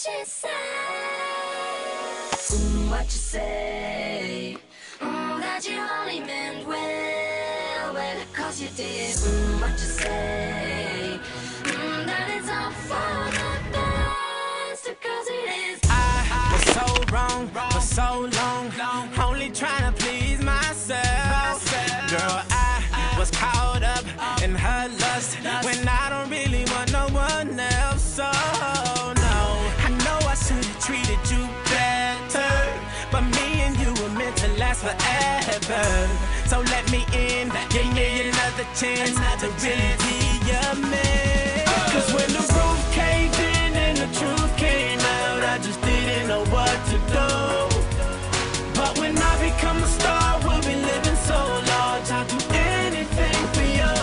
she say? What you say? That you only meant well, 'cause you did. What you say? That it's all for the best, 'cause it is. I was so wrong for so long, only trying to please myself. Girl, I was caught up in her lust when I don't really want no one else. So no, I know I should have treated you better, but me and you were meant to last forever. So let me in, give me another chance to really be your man. 'Cause when the roof caved in and the truth came out, I just didn't know what to do. But when I become a star, we'll be living so large, I'll do anything for you.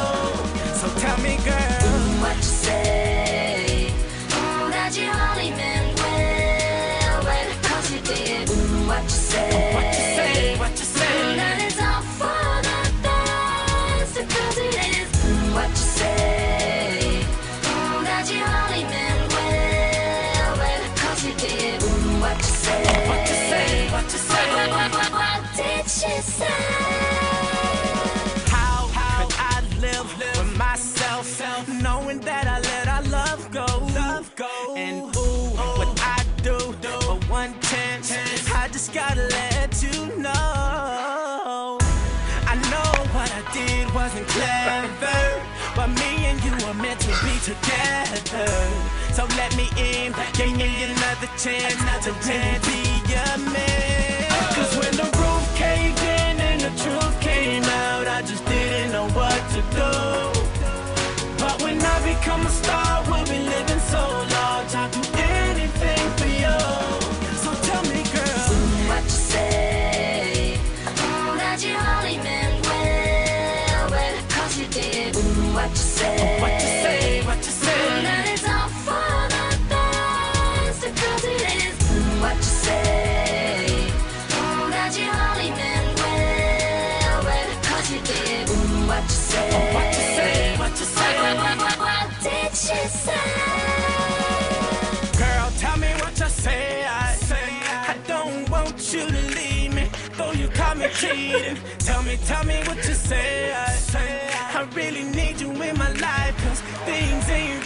So tell me, girl, what you say? That you only meant well, 'cause you did. What you say? What you say? What you say? That it's all for the best, 'cause it is. What you say? That you only meant well, 'cause you did. What you say? What you say? What you say? What did she say? How could I live with myself, knowing that I let our love go? And ooh, what I do for one chance, I just gotta let you know. I know what I did wasn't clever, but me and you were meant to be together. So let me in, give me another chance to really be your man. 'Cause when the roof caved in and the truth came out, I just didn't know what to do. But when I become a star, we'll be living so large, I'll do anything for you. So tell me, girl, what you say? That you only meant well, 'cause you did. What you say? what you say? What you say? That it's all for the best, 'cause it is. What you say? That you only meant well, 'cause you did. What you say? What you say? What you say? What did she say? Girl, tell me what you say. I don't want you to leave me, though you caught me cheating. Tell me what you say. I really need you in my life, 'cause things ain't